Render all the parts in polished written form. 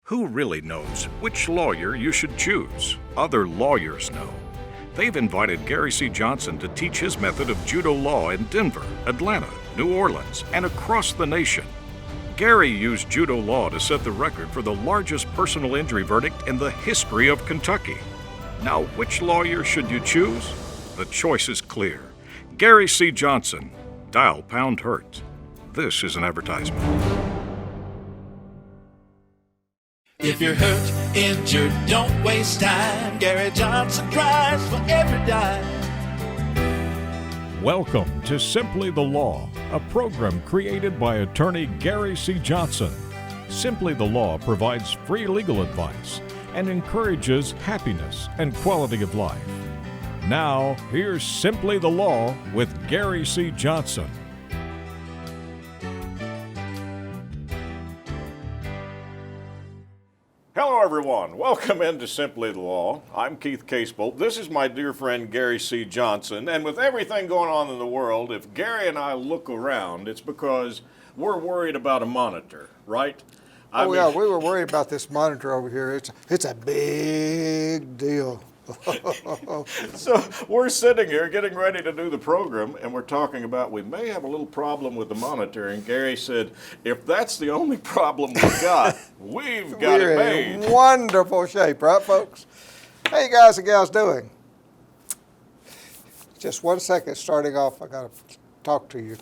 Who really knows which lawyer you should choose? Other lawyers know. They've invited Gary C. Johnson to teach his method of judo law in Denver, Atlanta, New Orleans, and across the nation. Gary used judo law to set the record for the largest personal injury verdict in the history of Kentucky. Now, which lawyer should you choose? The choice is clear. Gary C. Johnson. Dial pound hurt. This is an advertisement. If you're hurt, injured, don't waste time. Gary Johnson tries for every dime. Welcome to Simply the Law, a program created by attorney Gary C. Johnson. Simply the Law provides free legal advice and encourages happiness and quality of life. Now, here's Simply the Law with Gary C. Johnson. Hello, everyone. Welcome into Simply the Law. I'm Keith Casebolt. This is my dear friend Gary C. Johnson. And with everything going on in the world, if Gary and I look around, it's because we're worried about a monitor, right? Yeah, we were worried about this monitor over here. It's a big deal. So we're sitting here getting ready to do the program, and we're talking about we may have a little problem with the monitor. And Gary said, if that's the only problem we've got, we've got it made. We're in wonderful shape, right, folks? How you guys and gals doing? Just 1 second starting off, I got to talk to you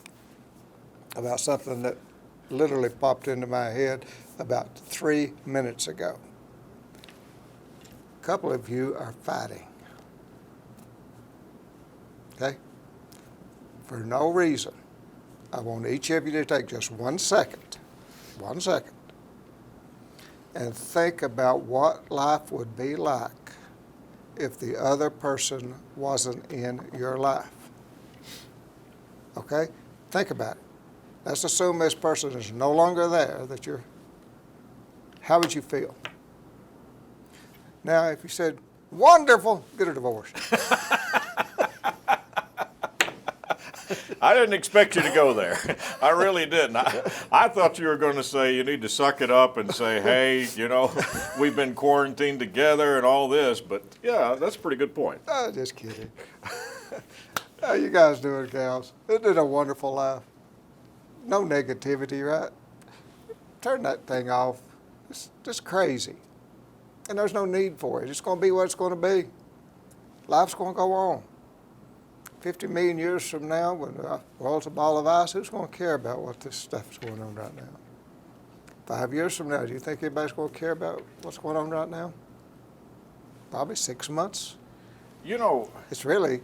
about something that literally popped into my head about 3 minutes ago. A couple of you are fighting, okay? For no reason. I want each of you to take just 1 second, and think about what life would be like if the other person wasn't in your life, okay? Think about it. Let's assume this person is no longer there, how would you feel? Now, if you said, wonderful, get a divorce. I didn't expect you to go there. I really didn't. I thought you were going to say you need to suck it up and say, hey, we've been quarantined together and all this. But, yeah, that's a pretty good point. Oh, just kidding. How you guys doing, gals? Isn't it a wonderful life? No negativity, right? Turn that thing off. It's just crazy. And there's no need for it. It's going to be what it's going to be. Life's going to go on. 50 million years from now, when the world's a ball of ice, who's going to care about what this stuff's going on right now? 5 years from now, do you think anybody's going to care about what's going on right now? Probably 6 months. It's really,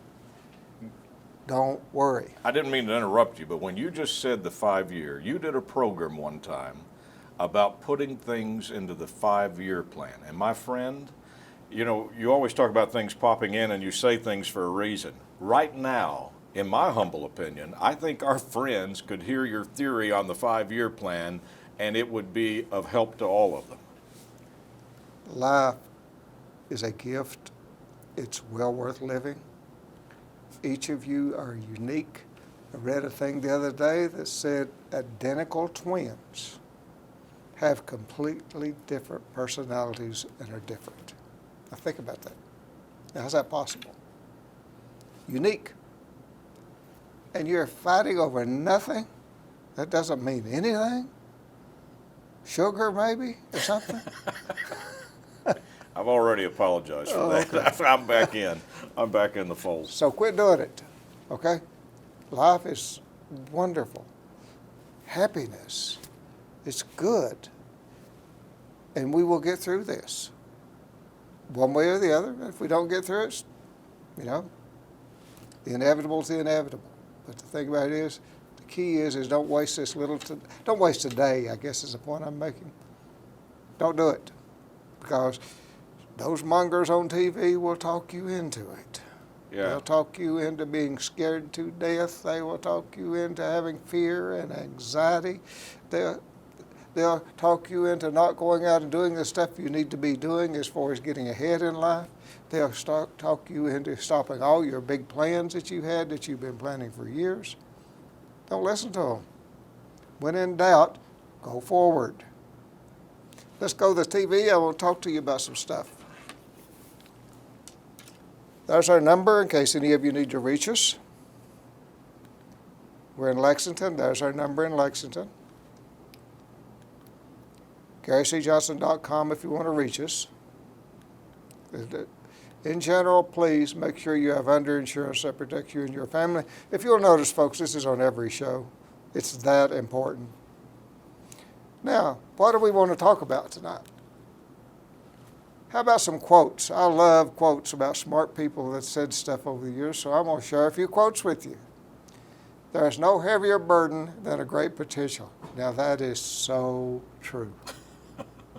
don't worry. I didn't mean to interrupt you, but when you just said the 5 year, you did a program one time about putting things into the 5-year plan. And my friend, you always talk about things popping in and you say things for a reason. Right now, in my humble opinion, I think our friends could hear your theory on the 5-year plan and it would be of help to all of them. Life is a gift. It's well worth living. Each of you are unique. I read a thing the other day that said identical twins have completely different personalities and are different. Now think about that. Now, how's that possible? Unique. And you're fighting over nothing? That doesn't mean anything? Sugar, maybe, or something? I've already apologized for that. Okay. I'm back in the fold. So quit doing it, okay? Life is wonderful. Happiness. It's good. And we will get through this. One way or the other. If we don't get through it, the inevitable is the inevitable. But the thing about it is, the key is don't waste don't waste today, I guess is the point I'm making. Don't do it. Because those mongers on TV will talk you into it. Yeah. They'll talk you into being scared to death. They will talk you into having fear and anxiety. They'll talk you into not going out and doing the stuff you need to be doing as far as getting ahead in life. They'll talk you into stopping all your big plans that you had that you've been planning for years. Don't listen to them. When in doubt, go forward. Let's go to the TV. I want to talk to you about some stuff. There's our number in case any of you need to reach us. We're in Lexington. There's our number in Lexington. GaryCJohnson.com if you want to reach us. In general, please make sure you have underinsurance that protects you and your family. If you'll notice, folks, this is on every show. It's that important. Now, what do we want to talk about tonight? How about some quotes? I love quotes about smart people that said stuff over the years, so I'm going to share a few quotes with you. There is no heavier burden than a great potential. Now, that is so true.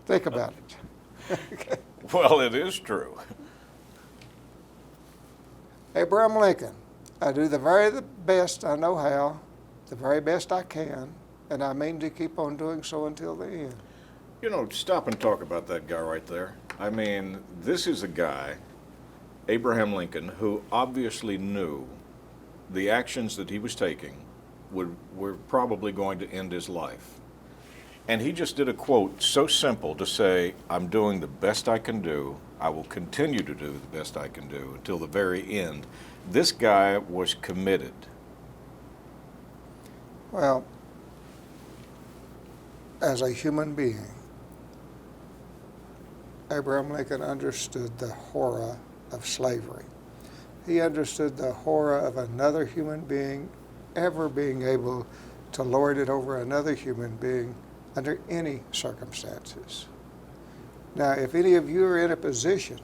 Think about it. Well, it is true. Abraham Lincoln, I do the very best I know how, the very best I can, and I mean to keep on doing so until the end. You know, stop and talk about that guy right there. I mean, this is a guy, Abraham Lincoln, who obviously knew the actions that he was taking were probably going to end his life. And he just did a quote so simple to say, I'm doing the best I can do. I will continue to do the best I can do until the very end. This guy was committed. Well, as a human being, Abraham Lincoln understood the horror of slavery. He understood the horror of another human being ever being able to lord it over another human being under any circumstances. Now, if any of you are in a position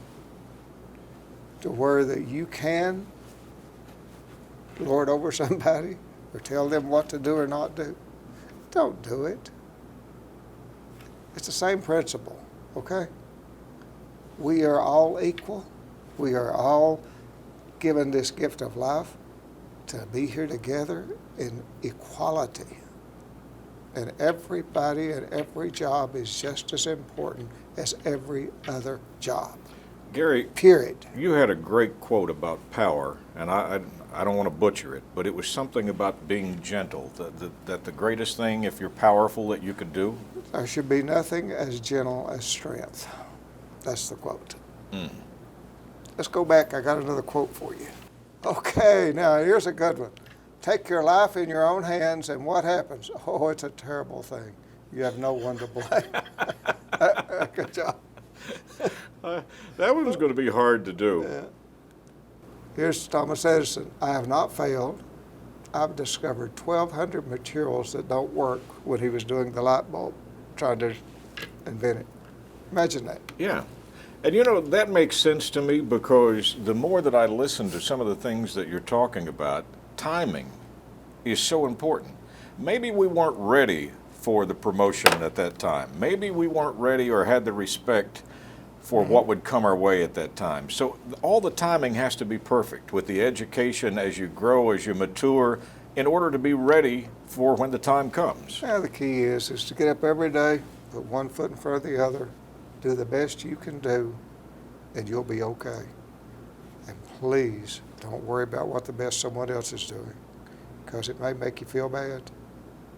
to where that you can lord over somebody or tell them what to do or not do, don't do it. It's the same principle, okay? We are all equal. We are all given this gift of life to be here together in equality. And everybody and every job is just as important as every other job. Gary, period. You had a great quote about power, and I don't want to butcher it, but it was something about being gentle, that the greatest thing, if you're powerful, that you could do? There should be nothing as gentle as strength. That's the quote. Let's go back. I got another quote for you. Okay, now here's a good one. Take your life in your own hands, and what happens? Oh, it's a terrible thing. You have no one to blame. Good job. That one's going to be hard to do. Yeah. Here's Thomas Edison. I have not failed. I've discovered 1,200 materials that don't work when he was doing the light bulb, trying to invent it. Imagine that. Yeah. And you know, that makes sense to me because the more that I listen to some of the things that you're talking about, timing is so important. Maybe we weren't ready for the promotion at that time. Maybe we weren't ready or had the respect for what would come our way at that time. So all the timing has to be perfect with the education as you grow, as you mature, in order to be ready for when the time comes. Yeah, the key is to get up every day, put one foot in front of the other, do the best you can do, and you'll be okay. And please don't worry about what the best someone else is doing, because it may make you feel bad.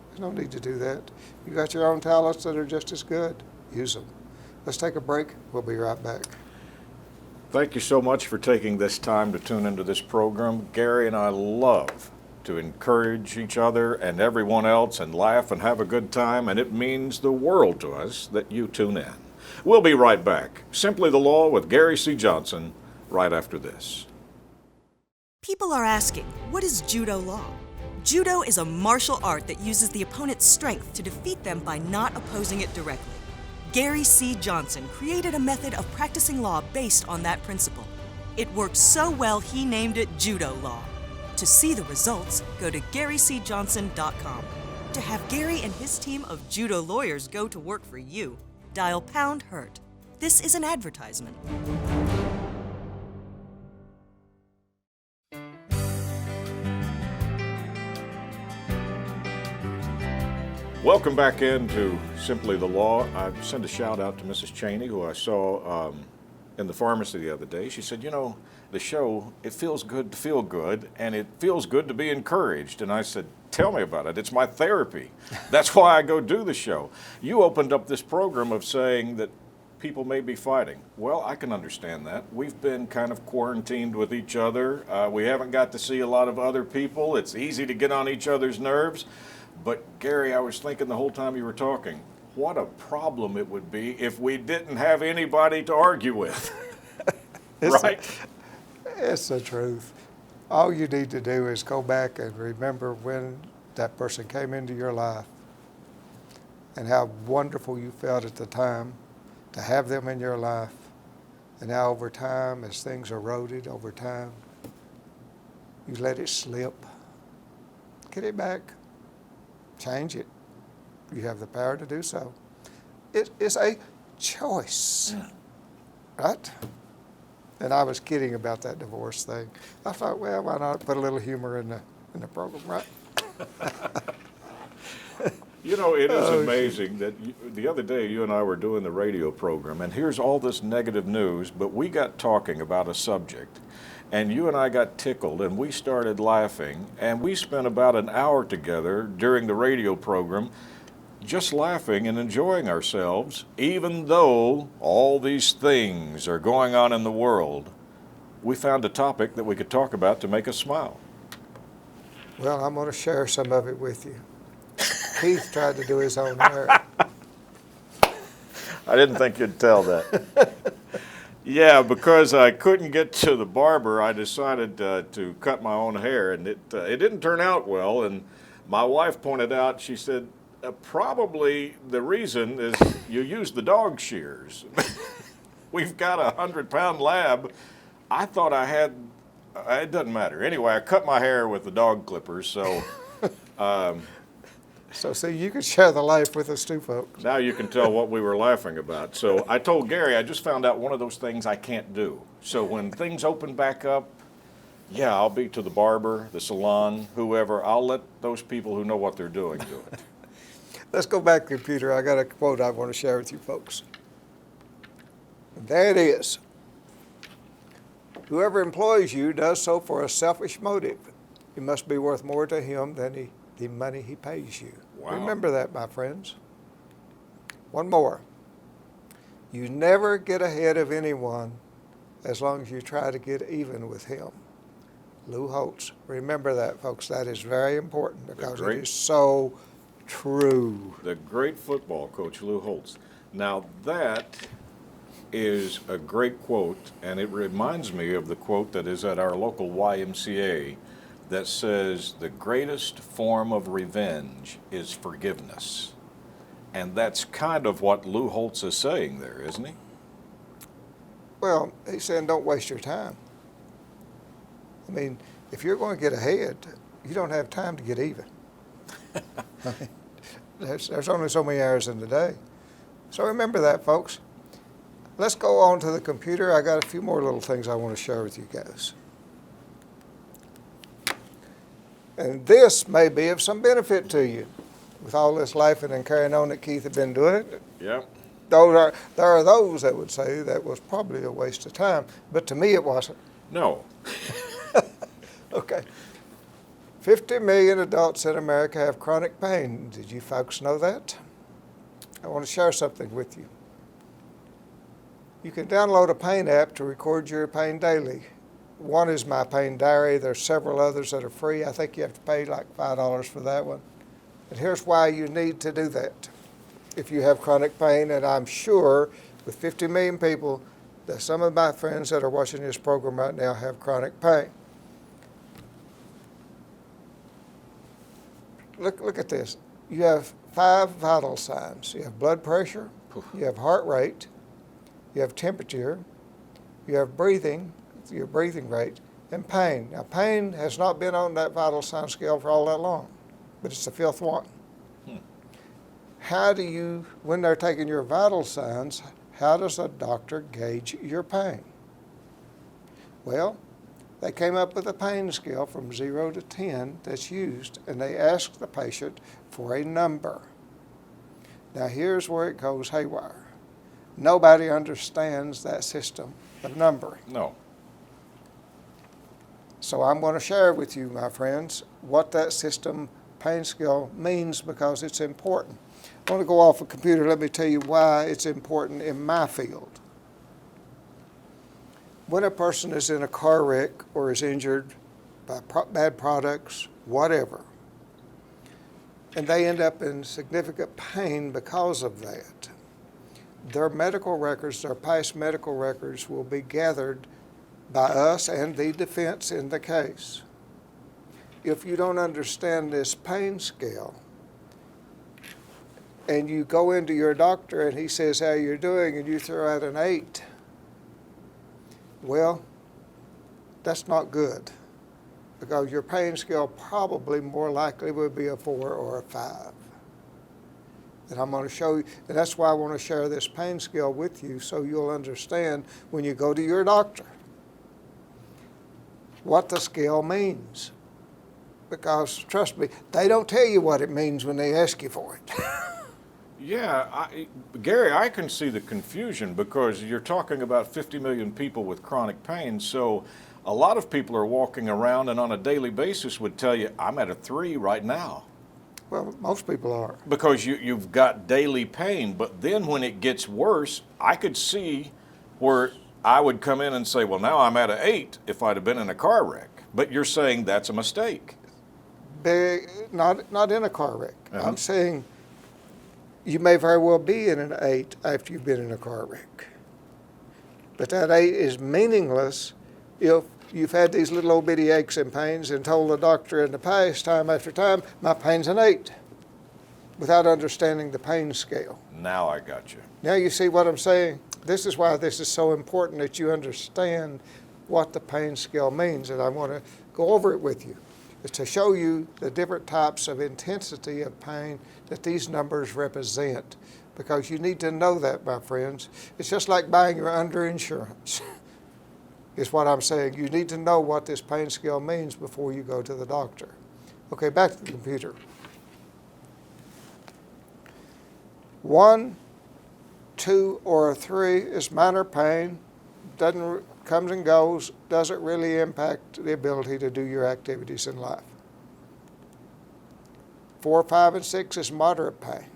There's no need to do that. You got your own talents that are just as good. Use them. Let's take a break. We'll be right back. Thank you so much for taking this time to tune into this program. Gary and I love to encourage each other and everyone else and laugh and have a good time, and it means the world to us that you tune in. We'll be right back. Simply the Law with Gary C. Johnson right after this. People are asking, what is judo law? Judo is a martial art that uses the opponent's strength to defeat them by not opposing it directly. Gary C. Johnson created a method of practicing law based on that principle. It worked so well he named it judo law. To see the results, go to GaryCJohnson.com. To have Gary and his team of judo lawyers go to work for you, dial #HURT. This is an advertisement. Welcome back into Simply the Law. I send a shout out to Mrs. Cheney, who I saw in the pharmacy the other day. She said, you know, the show, it feels good to feel good, and it feels good to be encouraged. And I said, tell me about it. It's my therapy. That's why I go do the show. You opened up this program of saying that people may be fighting. Well, I can understand that. We've been kind of quarantined with each other. We haven't got to see a lot of other people. It's easy to get on each other's nerves. But Gary, I was thinking the whole time you were talking, what a problem it would be if we didn't have anybody to argue with. Right? It's the truth. All you need to do is go back and remember when that person came into your life and how wonderful you felt at the time to have them in your life, and how over time, as things eroded over time, you let it slip. Get it back. Change it. You have the power to do so. It is a choice, right? And I was kidding about that divorce thing. I thought, well, why not put a little humor in the program, right? You know, it is amazing that the other day you and I were doing the radio program, and here's all this negative news, but we got talking about a subject, and you and I got tickled, and we started laughing, and we spent about an hour together during the radio program just laughing and enjoying ourselves, even though all these things are going on in the world. We found a topic that we could talk about to make us smile. Well, I'm going to share some of it with you. Keith tried to do his own hair. I didn't think you'd tell that. Yeah, because I couldn't get to the barber, I decided to cut my own hair, and it didn't turn out well. And my wife pointed out, she said, probably the reason is you use the dog shears. We've got a 100-pound lab. I thought I had, it doesn't matter. Anyway, I cut my hair with the dog clippers, so. So see, you could share the life with us too, folks. Now you can tell what we were laughing about. So I told Gary, I just found out one of those things I can't do. So when things open back up, yeah, I'll be to the barber, the salon, whoever. I'll let those people who know what they're doing do it. Let's go back, computer. I got a quote I want to share with you folks. And there it is. Whoever employs you does so for a selfish motive. You must be worth more to him than the money he pays you. Wow. Remember that, my friends. One more. You never get ahead of anyone as long as you try to get even with him. Lou Holtz. Remember that, folks. That is very important because it is so true. The great football coach, Lou Holtz. Now that is a great quote, and it reminds me of the quote that is at our local YMCA that says, the greatest form of revenge is forgiveness. And that's kind of what Lou Holtz is saying there, isn't he? Well, he's saying don't waste your time. I mean, if you're going to get ahead, you don't have time to get even. There's only so many hours in the day. So remember that, folks. Let's go on to the computer. I got a few more little things I want to share with you guys. And this may be of some benefit to you. With all this laughing and carrying on that Keith had been doing, Yeah. there are those that would say that was probably a waste of time, but to me it wasn't. No. Okay. 50 million adults in America have chronic pain. Did you folks know that? I want to share something with you. You can download a pain app to record your pain daily. One is My Pain Diary. There's several others that are free. I think you have to pay like $5 for that one. And here's why you need to do that. If you have chronic pain, and I'm sure with 50 million people that some of my friends that are watching this program right now have chronic pain. Look at this. You have 5 vital signs. You have blood pressure, you have heart rate, you have temperature, you have breathing, your breathing rate, and pain. Now, pain has not been on that vital sign scale for all that long, but it's the 5th one. How do you, when they're taking your vital signs, how does a doctor gauge your pain? Well, they came up with a pain scale from 0 to 10 that's used, and they asked the patient for a number. Now, here's where it goes haywire. Nobody understands that system of numbering. No. So I'm going to share with you, my friends, what that system pain scale means because it's important. I want to go off a computer. Let me tell you why it's important in my field. When a person is in a car wreck or is injured by bad products, whatever, and they end up in significant pain because of that, their medical records, their past medical records will be gathered by us and the defense in the case. If you don't understand this pain scale, and you go into your doctor and he says how you're doing and you throw out an 8, well, that's not good, because your pain scale probably more likely would be a 4 or a 5. And I'm going to show you, and that's why I want to share this pain scale with you, so you'll understand when you go to your doctor what the scale means. Because trust me, they don't tell you what it means when they ask you for it. Yeah, Gary, I can see the confusion because you're talking about 50 million people with chronic pain, so a lot of people are walking around and on a daily basis would tell you, I'm at a 3 right now. Well, most people are. Because you've got daily pain, but then when it gets worse, I could see where I would come in and say, well, now I'm at an 8 if I'd have been in a car wreck. But you're saying that's a mistake. Not in a car wreck. Uh-huh. I'm saying you may very well be in an 8 after you've been in a car wreck. But that 8 is meaningless if you've had these little old bitty aches and pains and told the doctor in the past, time after time, my pain's an 8, without understanding the pain scale. Now I got you. Now you see what I'm saying? This is why this is so important that you understand what the pain scale means, and I want to go over it with you. It's to show you the different types of intensity of pain that these numbers represent, because you need to know that, my friends. It's just like buying your underinsurance, is what I'm saying. You need to know what this pain scale means before you go to the doctor. Okay, back to the computer. 1, 2, or a 3 is minor pain, comes and goes, doesn't really impact the ability to do your activities in life. 4, 5, and 6 is moderate pain.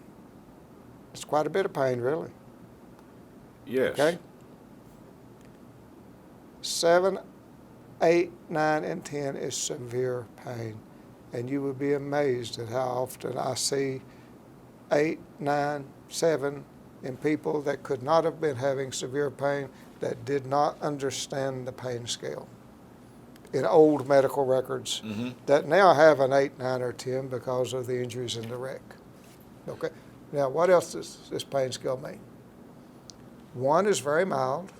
It's quite a bit of pain, really. Yes. Okay? 7, 8, 9, and 10 is severe pain. And you would be amazed at how often I see 8, 9, 7 in people that could not have been having severe pain that did not understand the pain scale in old medical records that now have an 8, 9, or 10 because of the injuries in the wreck. Okay, now what else does this pain scale mean? 1 is very mild.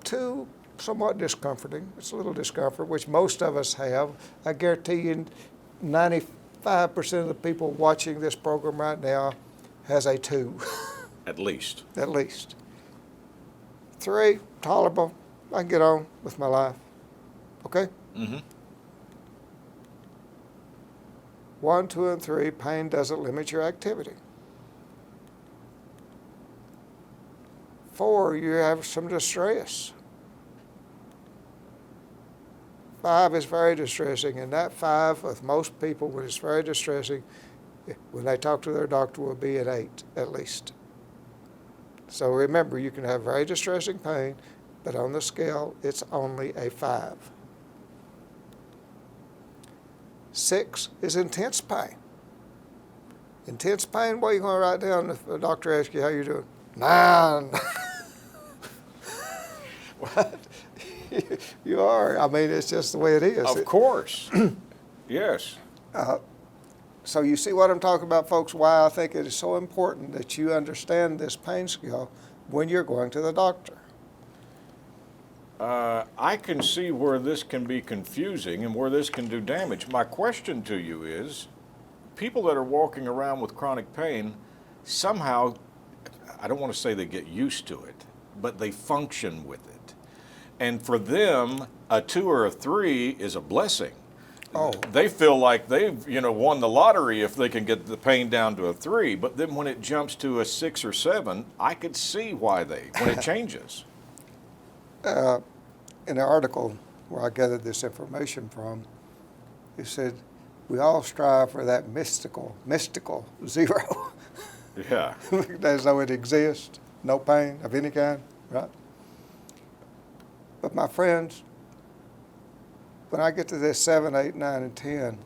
2, somewhat discomforting. It's a little discomfort, which most of us have. I guarantee you 95% of the people watching this program right now has a 2. At least. At least. 3, tolerable. I can get on with my life. Okay? 1, 2, and 3, pain doesn't limit your activity. 4, you have some distress. 5 is very distressing, and that 5, with most people, when it's very distressing, when they talk to their doctor, will be an 8 at least. So remember, you can have very distressing pain, but on the scale, it's only a 5. 6 is intense pain. Intense pain, what are you going to write down if the doctor asks you how you're doing? 9. What? You are. I mean, it's just the way it is. Of course. Yes. So you see what I'm talking about, folks, why I think it is so important that you understand this pain scale when you're going to the doctor. I can see where this can be confusing and where this can do damage. My question to you is, people that are walking around with chronic pain, somehow, I don't want to say they get used to it, but they function with it. And for them, a 2 or a 3 is a blessing. Oh, They feel like they've, won the lottery if they can get the pain down to a 3. But then when it jumps to a 6 or 7, I could see why when it changes. in the article where I gathered this information from, it said, we all strive for that mystical 0. Yeah. As though it exists, no pain of any kind, right? But my friends, when I get to this 7, 8, 9, and 10,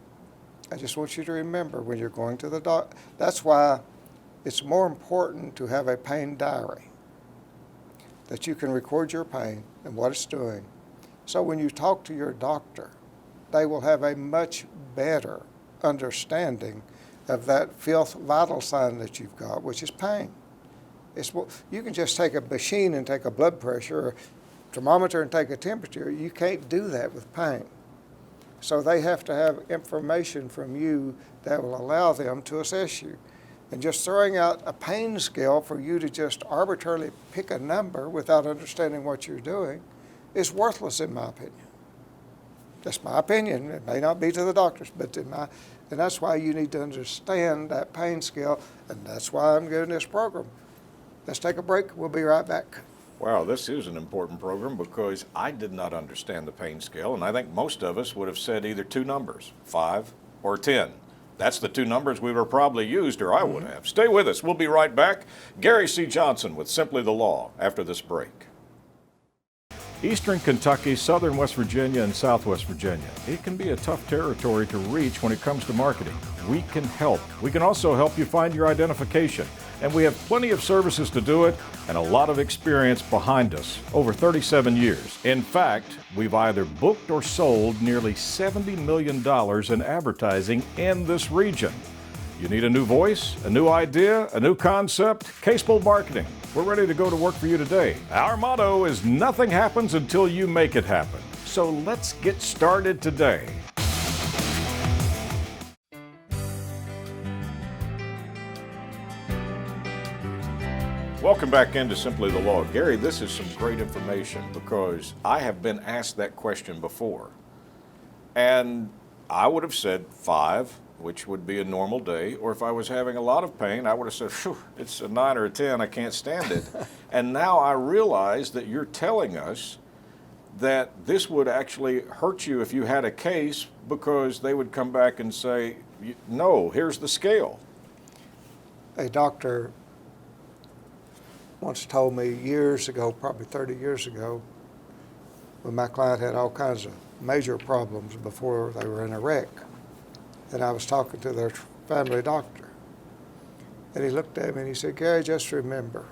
I just want you to remember when you're going to the doctor, that's why it's more important to have a pain diary, that you can record your pain and what it's doing. So when you talk to your doctor, they will have a much better understanding of that fifth vital sign that you've got, which is pain. You can just take a machine and take a blood pressure, or thermometer and take a temperature. You can't do that with pain. So they have to have information from you that will allow them to assess you. And just throwing out a pain scale for you to just arbitrarily pick a number without understanding what you're doing is worthless in my opinion. That's my opinion. It may not be to the doctors, but and that's why you need to understand that pain scale, and that's why I'm giving this program. Let's take a break. We'll be right back. Wow, this is an important program because I did not understand the pain scale, and I think most of us would have said either 2 numbers, 5 or 10. That's the 2 numbers we were probably used, or I would have. Stay with us. We'll be right back. Gary C. Johnson with Simply the Law after this break. Eastern Kentucky, southern West Virginia, and southwest Virginia. It can be a tough territory to reach when it comes to marketing. We can help. We can also help you find your identification. And we have plenty of services to do it and a lot of experience behind us, over 37 years. In fact, we've either booked or sold nearly $70 million in advertising in this region. You need a new voice, a new idea, a new concept? Casebolt Marketing. We're ready to go to work for you today. Our motto is nothing happens until you make it happen. So let's get started today. Welcome back into Simply the Law. Gary, this is some great information because I have been asked that question before. And I would have said 5, which would be a normal day, or if I was having a lot of pain, I would have said, phew, it's a 9 or a 10, I can't stand it. And now I realize that you're telling us that this would actually hurt you if you had a case because they would come back and say, no, here's the scale. A doctor once told me years ago, probably 30 years ago, when my client had all kinds of major problems before they were in a wreck. And I was talking to their family doctor. And he looked at me and he said, Gary, just remember,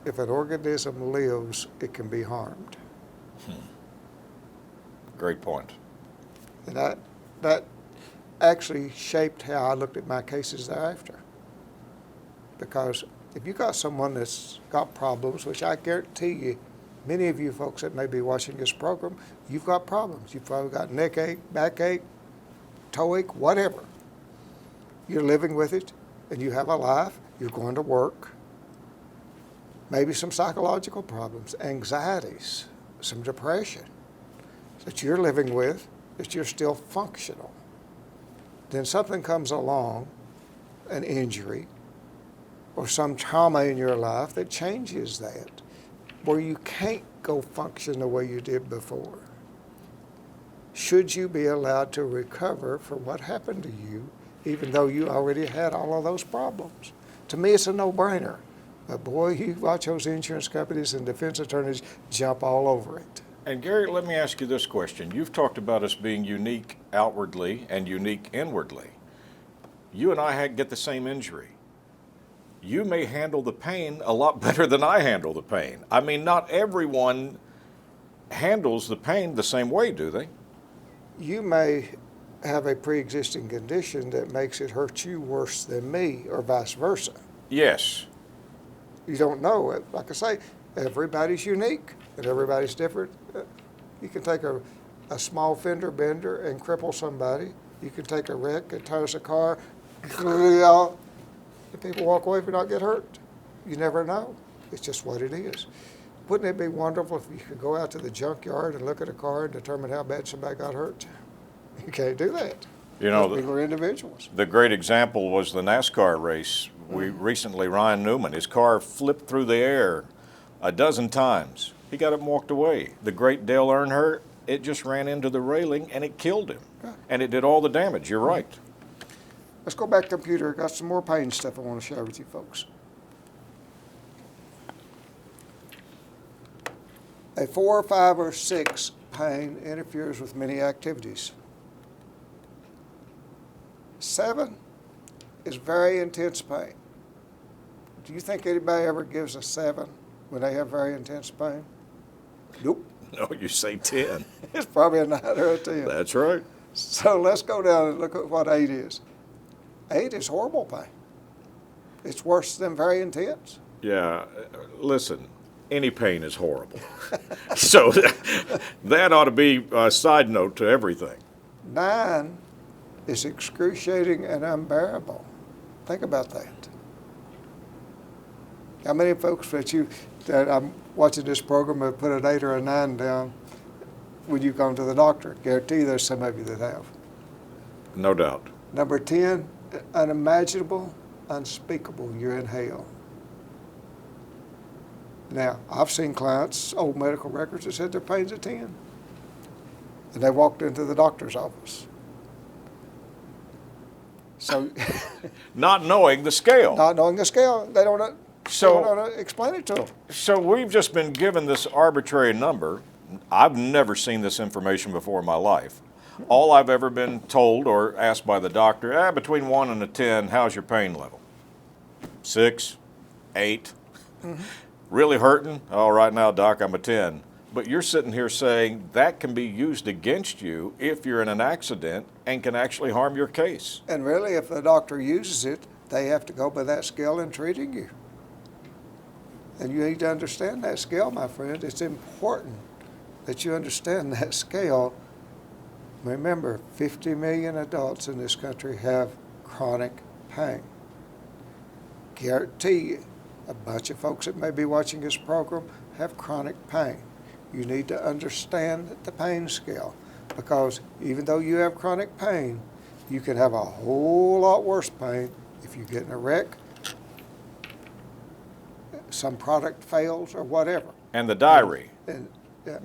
if an organism lives, it can be harmed. Great point. And that actually shaped how I looked at my cases thereafter. Because if you got someone that's got problems, which I guarantee you, many of you folks that may be watching this program, you've got problems. You've probably got neck ache, backache, toe ache, whatever. You're living with it, and you have a life, you're going to work. Maybe some psychological problems, anxieties, some depression that you're living with, that you're still functional. Then something comes along, an injury, or some trauma in your life that changes that, where you can't go function the way you did before. Should you be allowed to recover from what happened to you, even though you already had all of those problems? To me, it's a no-brainer. But boy, you watch those insurance companies and defense attorneys jump all over it. And Gary, let me ask you this question. You've talked about us being unique outwardly and unique inwardly. You and I get the same injury. You may handle the pain a lot better than I handle the pain. I mean, not everyone handles the pain the same way, do they? You may have a pre-existing condition that makes it hurt you worse than me, or vice versa. Yes. You don't know it. Like I say, everybody's unique and everybody's different. You can take a small fender bender and cripple somebody. You can take a wreck and tires a car, the people walk away but not get hurt. You never know. It's just what it is. Wouldn't it be wonderful if you could go out to the junkyard and look at a car and determine how bad somebody got hurt? You can't do that. You know, Those people are individuals. the great example was the NASCAR race. We recently, Ryan Newman, his car flipped through the air a dozen times. He got up and walked away. The great Dale Earnhardt, it just ran into the railing and it killed him. And it did all the damage. You're right. Let's go back to the computer. Got some more pain stuff I want to share with you folks. A 4, 5, or 6 pain interferes with many activities. 7 is very intense pain. Do you think anybody ever gives a 7 when they have very intense pain? Nope. No, you say 10. It's probably a 9 or a 10. That's right. So let's go down and look at what 8 is. 8 is horrible pain. It's worse than very intense. Yeah, listen, any pain is horrible. So that ought to be a side note to everything. 9 is excruciating and unbearable. Think about that. How many folks that I'm watching this program have put an 8 or a 9 down when you come to the doctor? Guarantee there's some of you that have. No doubt. Number 10, unimaginable, unspeakable. You're in hell. Now, I've seen clients, old medical records, that said their pain's a 10. And they walked into the doctor's office. So, Not knowing the scale. not knowing the scale, they don't know how to explain it to them. So we've just been given this arbitrary number. I've never seen this information before in my life. All I've ever been told or asked by the doctor, between 1 and a 10, how's your pain level? 6, 8. Really hurting? Oh, right now, doc, I'm a 10. But you're sitting here saying that can be used against you if you're in an accident and can actually harm your case. And really, if the doctor uses it, they have to go by that scale in treating you. And you need to understand that scale, my friend. It's important that you understand that scale. Remember, 50 million adults in this country have chronic pain. Guarantee you, a bunch of folks that may be watching this program have chronic pain. You need to understand the pain scale, because even though you have chronic pain, you can have a whole lot worse pain if you get in a wreck, some product fails, or whatever. And the diary. And,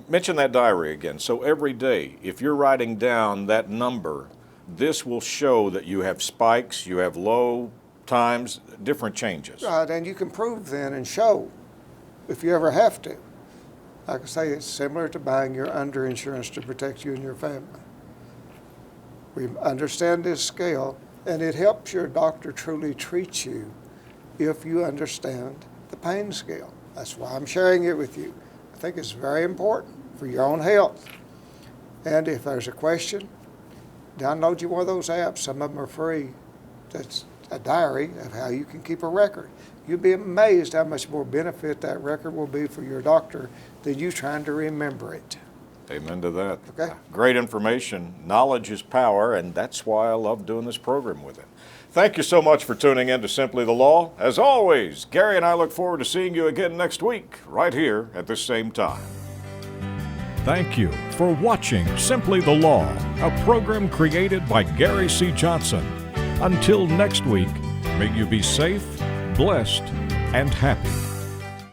Mention that diary again. So every day, if you're writing down that number, this will show that you have spikes, you have low times, different changes. Right, and you can prove then and show if you ever have to. Like I say, it's similar to buying your underinsurance to protect you and your family. We understand this scale, and it helps your doctor truly treat you if you understand the pain scale. That's why I'm sharing it with you. I think it's very important for your own health. And if there's a question, download you one of those apps. Some of them are free. That's a diary of how you can keep a record. You'll be amazed how much more benefit that record will be for your doctor than you trying to remember it. Amen to that. Okay. Great information. Knowledge is power, and that's why I love doing this program with it. Thank you so much for tuning in to Simply the Law. As always, Gary and I look forward to seeing you again next week, right here at this same time. Thank you for watching Simply the Law, a program created by Gary C. Johnson. Until next week, may you be safe, blessed, and happy.